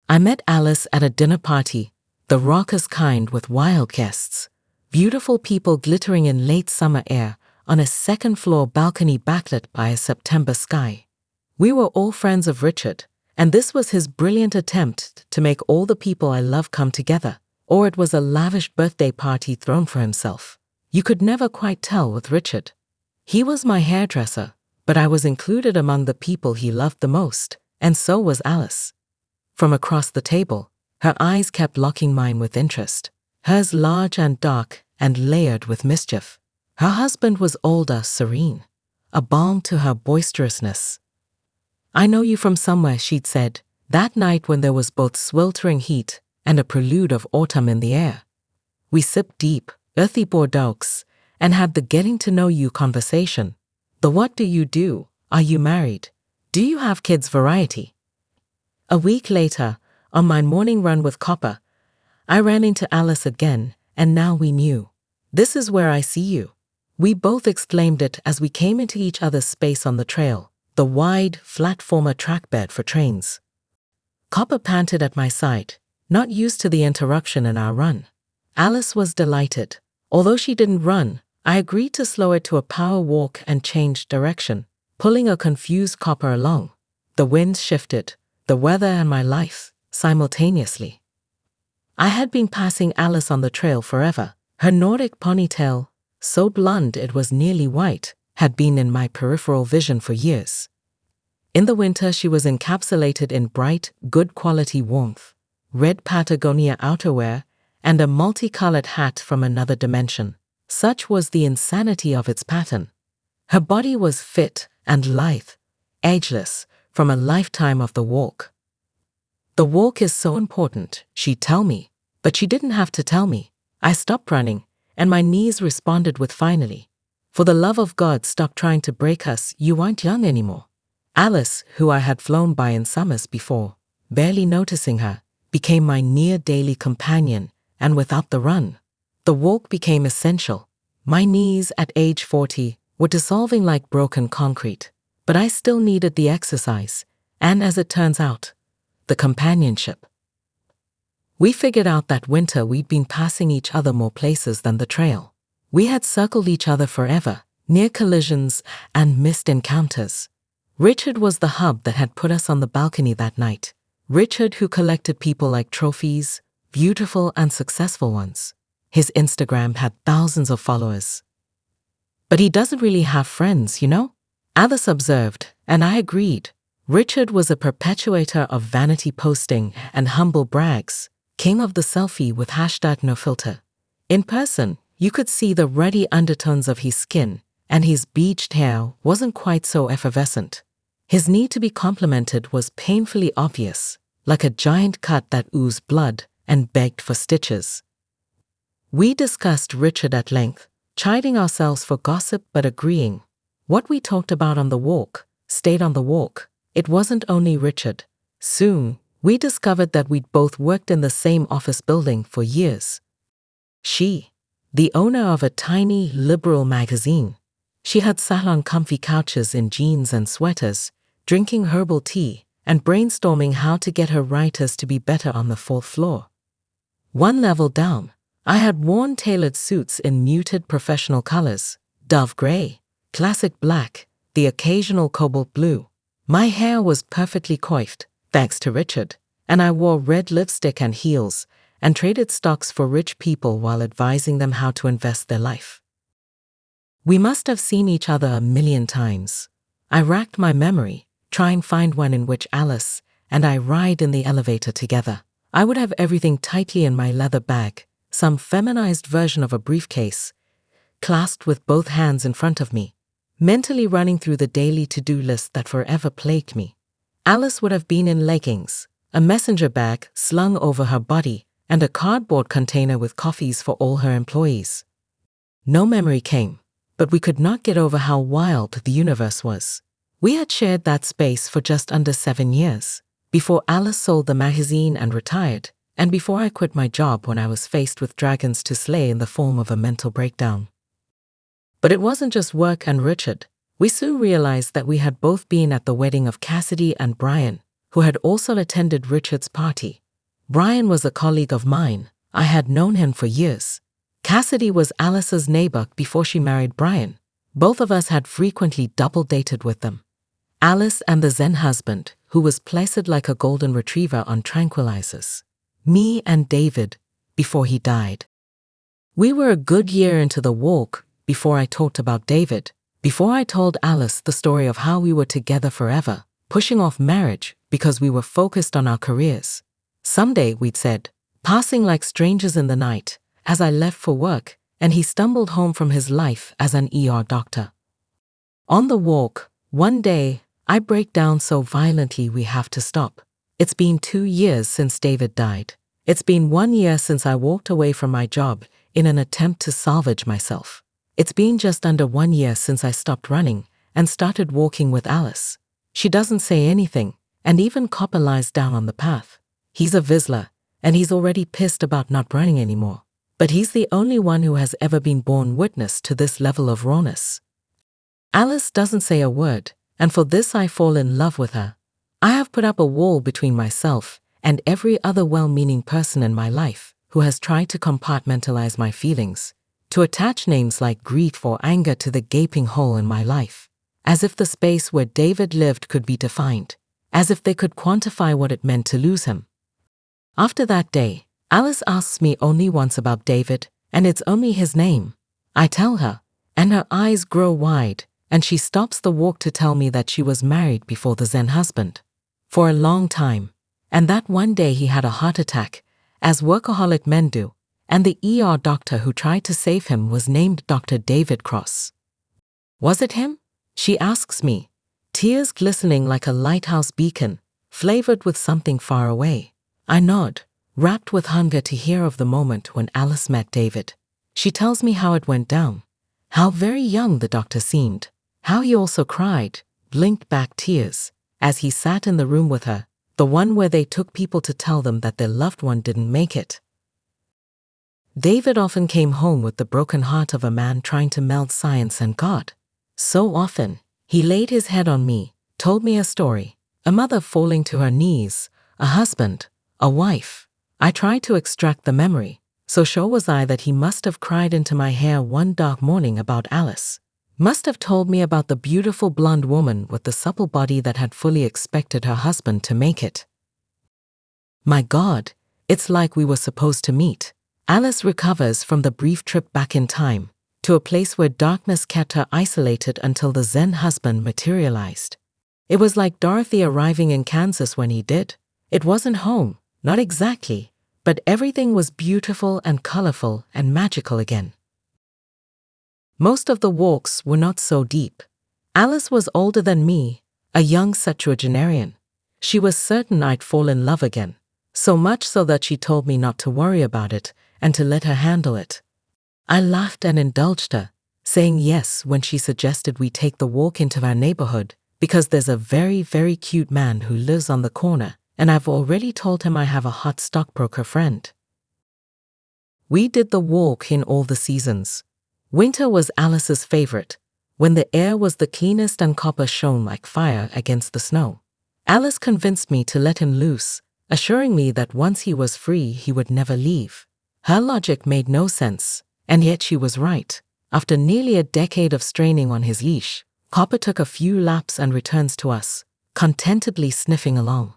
I met Alice at a dinner party, the raucous kind with wild guests. Beautiful people glittering in late summer air on a second-floor balcony backlit by a September sky. We were all friends of Richard, and this was his brilliant attempt to make all the people I love come together, or it was a lavish birthday party thrown for himself. You could never quite tell with Richard. He was my hairdresser, but I was included among the people he loved the most, and so was Alice. From across the table, her eyes kept locking mine with interest, hers large and dark and layered with mischief. Her husband was older, serene, a balm to her boisterousness. "I know you from somewhere," she'd said, that night when there was both sweltering heat and a prelude of autumn in the air. We sipped deep, earthy Bordeaux and had the getting-to-know-you conversation. The what do you do, are you married, do you have kids variety. A week later, on my morning run with Copper, I ran into Alice again, and now we knew. "This is where I see you." We both exclaimed it as we came into each other's space on the trail, the wide, flat former trackbed for trains. Copper panted at my side, not used to the interruption in our run. Alice was delighted. Although she didn't run, I agreed to slow it to a power walk and change direction, pulling a confused Copper along. The wind shifted, the weather and my life, simultaneously. I had been passing Alice on the trail forever. Her Nordic ponytail, so blonde it was nearly white, had been in my peripheral vision for years. In the winter she was encapsulated in bright, good-quality warmth, red Patagonia outerwear, and a multicolored hat from another dimension. Such was the insanity of its pattern. Her body was fit and lithe, ageless, from a lifetime of the walk. "The walk is so important," she'd tell me, but she didn't have to tell me. I stopped running, and my knees responded with "finally. For the love of God, stop trying to break us, you aren't young anymore." Alice, who I had flown by in summers before, barely noticing her, became my near-daily companion, and without the run, the walk became essential. My knees, at age 40, were dissolving like broken concrete, but I still needed the exercise, and as it turns out, the companionship. We figured out that winter we'd been passing each other more places than the trail. We had circled each other forever, near collisions and missed encounters. Richard was the hub that had put us on the balcony that night. Richard, who collected people like trophies, beautiful and successful ones. His Instagram had thousands of followers. "But he doesn't really have friends, you know?" Alice observed, and I agreed. Richard was a perpetuator of vanity posting and humble brags, king of the selfie with #nofilter. In person, you could see the ruddy undertones of his skin, and his beached hair wasn't quite so effervescent. His need to be complimented was painfully obvious, like a giant cut that oozed blood and begged for stitches. We discussed Richard at length, chiding ourselves for gossip but agreeing. What we talked about on the walk stayed on the walk. It wasn't only Richard. Soon, we discovered that we'd both worked in the same office building for years. She, the owner of a tiny, liberal magazine. She had sat on comfy couches in jeans and sweaters, drinking herbal tea and brainstorming how to get her writers to be better on the 4th floor. One level down, I had worn tailored suits in muted professional colors, dove gray, classic black, the occasional cobalt blue. My hair was perfectly coiffed, thanks to Richard, and I wore red lipstick and heels, and traded stocks for rich people while advising them how to invest their life. We must have seen each other a million times. I racked my memory, trying to find one in which Alice and I ride in the elevator together. I would have everything tightly in my leather bag, some feminized version of a briefcase, clasped with both hands in front of me, mentally running through the daily to-do list that forever plagued me. Alice would have been in leggings, a messenger bag slung over her body, and a cardboard container with coffees for all her employees. No memory came, but we could not get over how wild the universe was. We had shared that space for just under 7 years, before Alice sold the magazine and retired, and before I quit my job when I was faced with dragons to slay in the form of a mental breakdown. But it wasn't just work and Richard. We soon realized that we had both been at the wedding of Cassidy and Brian, who who had also attended Richard's party. Brian was a colleague of mine. I had known him for years. Cassidy was Alice's neighbor before she married Brian. Both of us had frequently double-dated with them. Alice and the Zen husband, who was placid like a golden retriever on tranquilizers. Me and David, before he died. We were a good year into the walk before I talked about David, before I told Alice the story of how we were together forever, pushing off marriage because we were focused on our careers. Someday, we'd said, passing like strangers in the night, as I left for work, and he stumbled home from his life as an ER doctor. On the walk, one day, I break down so violently we have to stop. It's been 2 years since David died. It's been 1 year since I walked away from my job in an attempt to salvage myself. It's been just under 1 year since I stopped running and started walking with Alice. She doesn't say anything, and even Copper lies down on the path. He's a Vizsla, and he's already pissed about not running anymore. But he's the only one who has ever been borne witness to this level of rawness. Alice doesn't say a word, and for this I fall in love with her. I have put up a wall between myself and every other well-meaning person in my life who has tried to compartmentalize my feelings, to attach names like grief or anger to the gaping hole in my life, as if the space where David lived could be defined, as if they could quantify what it meant to lose him. After that day, Alice asks me only once about David, and it's only his name. I tell her, and her eyes grow wide, and she stops the walk to tell me that she was married before the Zen husband. For a long time, and that one day he had a heart attack, as workaholic men do, and the ER doctor who tried to save him was named Dr. David Cross. Was it him? She asks me, tears glistening like a lighthouse beacon, flavored with something far away. I nod, rapt with hunger to hear of the moment when Alice met David. She tells me how it went down, how very young the doctor seemed, how he also cried, blinked back tears, as he sat in the room with her, the one where they took people to tell them that their loved one didn't make it. David often came home with the broken heart of a man trying to meld science and God. So often, he laid his head on me, told me a story, a mother falling to her knees, a husband, a wife. I tried to extract the memory, so sure was I that he must have cried into my hair one dark morning about Alice, must have told me about the beautiful blonde woman with the supple body that had fully expected her husband to make it. My God, it's like we were supposed to meet. Alice recovers from the brief trip back in time, to a place where darkness kept her isolated until the Zen husband materialized. It was like Dorothy arriving in Kansas when he did. It wasn't home, not exactly, but everything was beautiful and colorful and magical again. Most of the walks were not so deep. Alice was older than me, a young septuagenarian. She was certain I'd fall in love again, so much so that she told me not to worry about it and to let her handle it. I laughed and indulged her, saying yes when she suggested we take the walk into our neighborhood because there's a very, very cute man who lives on the corner, and I've already told him I have a hot stockbroker friend. We did the walk in all the seasons. Winter was Alice's favorite, when the air was the cleanest and copper shone like fire against the snow. Alice convinced me to let him loose, assuring me that once he was free he would never leave. Her logic made no sense, and yet she was right. After nearly a decade of straining on his leash, Copper took a few laps and returns to us, contentedly sniffing along.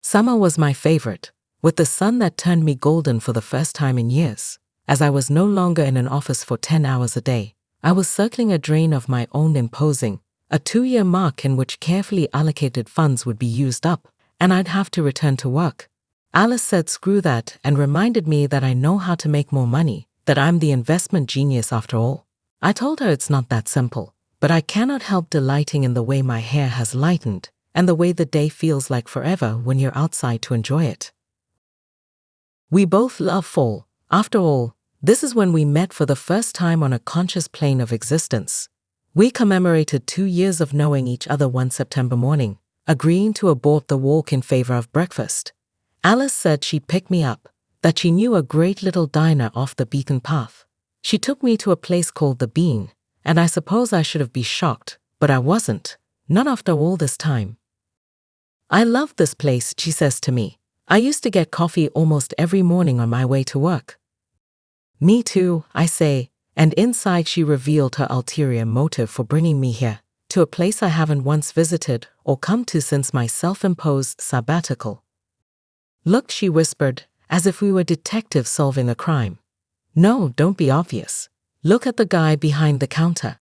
Summer was my favorite, with the sun that turned me golden for the first time in years. As I was no longer in an office for 10 hours a day, I was circling a drain of my own imposing, a 2-year mark in which carefully allocated funds would be used up, and I'd have to return to work. Alice said screw that and reminded me that I know how to make more money, that I'm the investment genius after all. I told her it's not that simple, but I cannot help delighting in the way my hair has lightened and the way the day feels like forever when you're outside to enjoy it. We both love fall. After all, this is when we met for the first time on a conscious plane of existence. We commemorated 2 years of knowing each other one September morning, agreeing to abort the walk in favor of breakfast. Alice said she'd pick me up, that she knew a great little diner off the beaten path. She took me to a place called The Bean, and I suppose I should have been shocked, but I wasn't, not after all this time. I love this place, she says to me. I used to get coffee almost every morning on my way to work. Me too, I say, and inside she revealed her ulterior motive for bringing me here, to a place I haven't once visited or come to since my self-imposed sabbatical. Look, she whispered, as if we were detectives solving a crime. No, don't be obvious. Look at the guy behind the counter.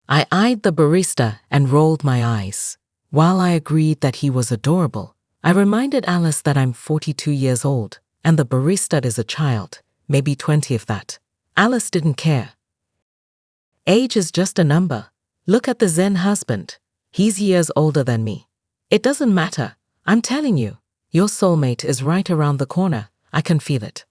I eyed the barista and rolled my eyes. While I agreed that he was adorable, I reminded Alice that I'm 42 years old, and the barista is a child, maybe 20 if that. Alice didn't care. Age is just a number. Look at the Zen husband. He's years older than me. It doesn't matter. I'm telling you, your soulmate is right around the corner. I can feel it.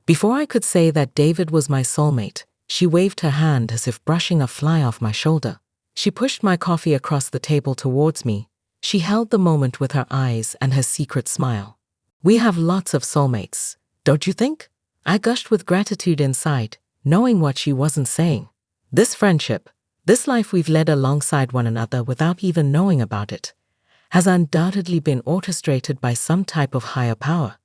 Before I could say that David was my soulmate, she waved her hand as if brushing a fly off my shoulder. She pushed my coffee across the table towards me. She held the moment with her eyes and her secret smile. We have lots of soulmates, don't you think? I gushed with gratitude inside, knowing what she wasn't saying. This friendship, this life we've led alongside one another without even knowing about it, has undoubtedly been orchestrated by some type of higher power.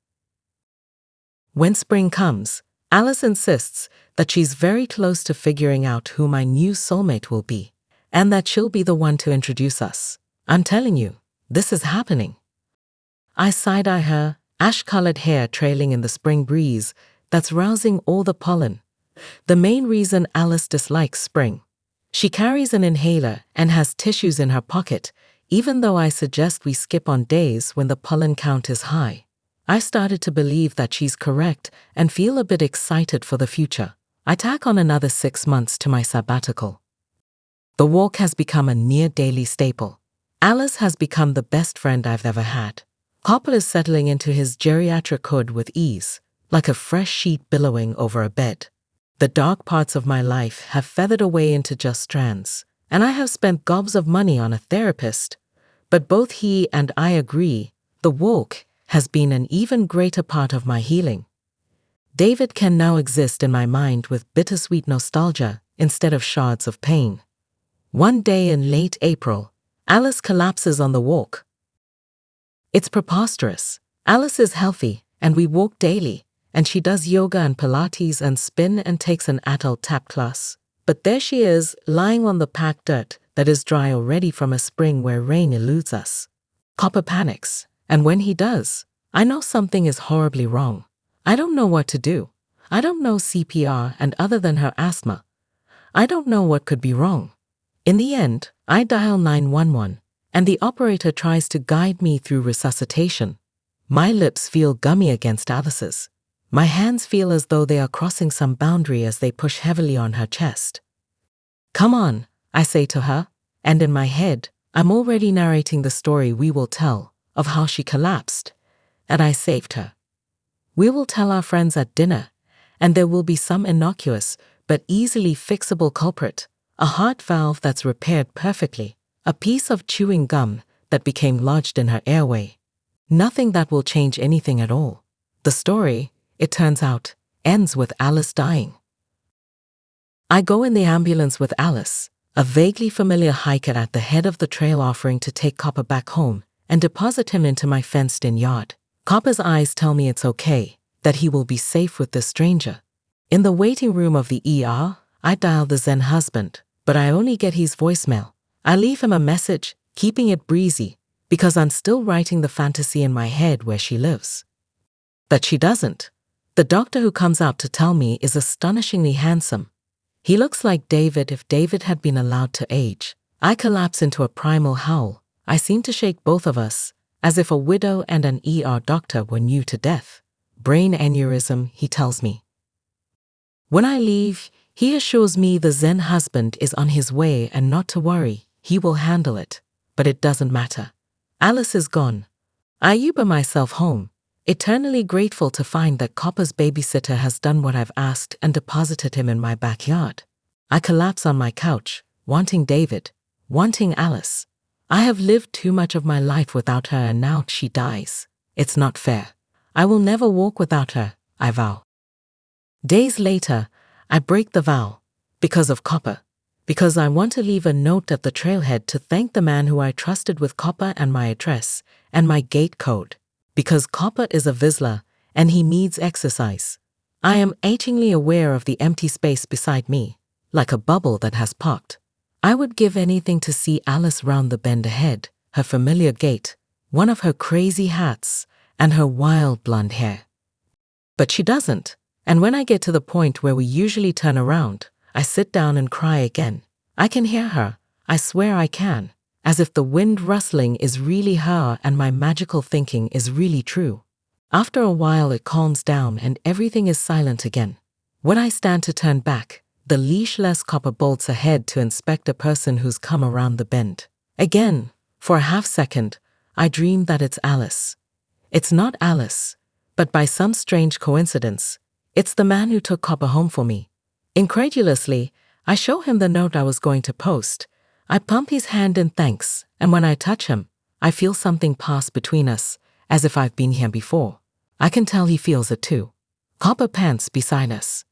When spring comes, Alice insists that she's very close to figuring out who my new soulmate will be, and that she'll be the one to introduce us. I'm telling you, this is happening. I side-eye her, ash-colored hair trailing in the spring breeze that's rousing all the pollen. The main reason Alice dislikes spring. She carries an inhaler and has tissues in her pocket, even though I suggest we skip on days when the pollen count is high. I started to believe that she's correct and feel a bit excited for the future. I tack on another 6 months to my sabbatical. The walk has become a near-daily staple. Alice has become the best friend I've ever had. Copper is settling into his geriatric hood with ease, like a fresh sheet billowing over a bed. The dark parts of my life have feathered away into just strands, and I have spent gobs of money on a therapist. But both he and I agree, the walk has been an even greater part of my healing. David can now exist in my mind with bittersweet nostalgia instead of shards of pain. One day in late April, Alice collapses on the walk. It's preposterous. Alice is healthy, and we walk daily, and she does yoga and Pilates and spin and takes an adult tap class. But there she is, lying on the packed dirt that is dry already from a spring where rain eludes us. Copper panics, and when he does, I know something is horribly wrong. I don't know what to do. I don't know CPR, and other than her asthma, I don't know what could be wrong. In the end, I dial 911, and the operator tries to guide me through resuscitation. My lips feel gummy against Alice's. My hands feel as though they are crossing some boundary as they push heavily on her chest. Come on, I say to her, and in my head, I'm already narrating the story we will tell of how she collapsed, and I saved her. We will tell our friends at dinner, and there will be some innocuous but easily fixable culprit, a heart valve that's repaired perfectly, a piece of chewing gum that became lodged in her airway. Nothing that will change anything at all. The story, it turns out, ends with Alice dying. I go in the ambulance with Alice, a vaguely familiar hiker at the head of the trail offering to take Copper back home and deposit him into my fenced-in yard. Copper's eyes tell me it's okay, that he will be safe with this stranger. In the waiting room of the ER, I dial the Zen husband, but I only get his voicemail. I leave him a message, keeping it breezy, because I'm still writing the fantasy in my head where she lives. But she doesn't. The doctor who comes out to tell me is astonishingly handsome. He looks like David if David had been allowed to age. I collapse into a primal howl. I seem to shake both of us, as if a widow and an ER doctor were new to death. Brain aneurysm, he tells me. When I leave, he assures me the Zen husband is on his way and not to worry, he will handle it. But it doesn't matter. Alice is gone. I Uber myself home, eternally grateful to find that Copper's babysitter has done what I've asked and deposited him in my backyard. I collapse on my couch, wanting David, wanting Alice. I have lived too much of my life without her and now she dies. It's not fair. I will never walk without her, I vow. Days later, I break the vow, because of Copper. because I want to leave a note at the trailhead to thank the man who I trusted with copper and my address and my gate code, because copper is a Vizsla and he needs exercise. I am achingly aware of the empty space beside me, like a bubble that has popped. I would give anything to see Alice round the bend ahead, her familiar gait, one of her crazy hats, and her wild blonde hair. But she doesn't, and when I get to the point where we usually turn around, I sit down and cry again. I can hear her, I swear I can, as if the wind rustling is really her and my magical thinking is really true. After a while it calms down and everything is silent again. When I stand to turn back, the leashless copper bolts ahead to inspect a person who's come around the bend. Again, for a half second, I dream that it's Alice. It's not Alice, but by some strange coincidence, it's the man who took copper home for me. Incredulously, I show him the note I was going to post. I pump his hand in thanks, and when I touch him, I feel something pass between us, as if I've been here before. I can tell he feels it too. Copper pants beside us.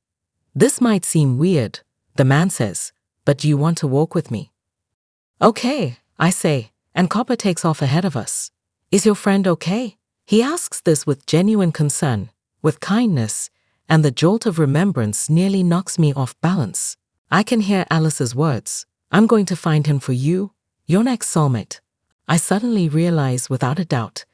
This might seem weird, the man says, but do you want to walk with me? Okay, I say, and Copper takes off ahead of us. Is your friend okay? He asks this with genuine concern, with kindness, and the jolt of remembrance nearly knocks me off balance. I can hear Alice's words. I'm going to find him for you, your next soulmate. I suddenly realize without a doubt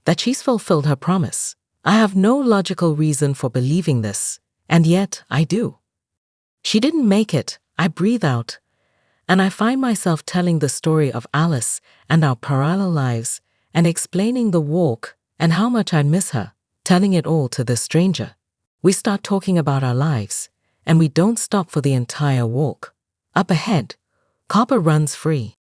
that she's fulfilled her promise. I have no logical reason for believing this, and yet I do. She didn't make it, I breathe out, and I find myself telling the story of Alice and our parallel lives and explaining the walk and how much I miss her, telling it all to this stranger. We start talking about our lives, and we don't stop for the entire walk. Up ahead, Copper runs free.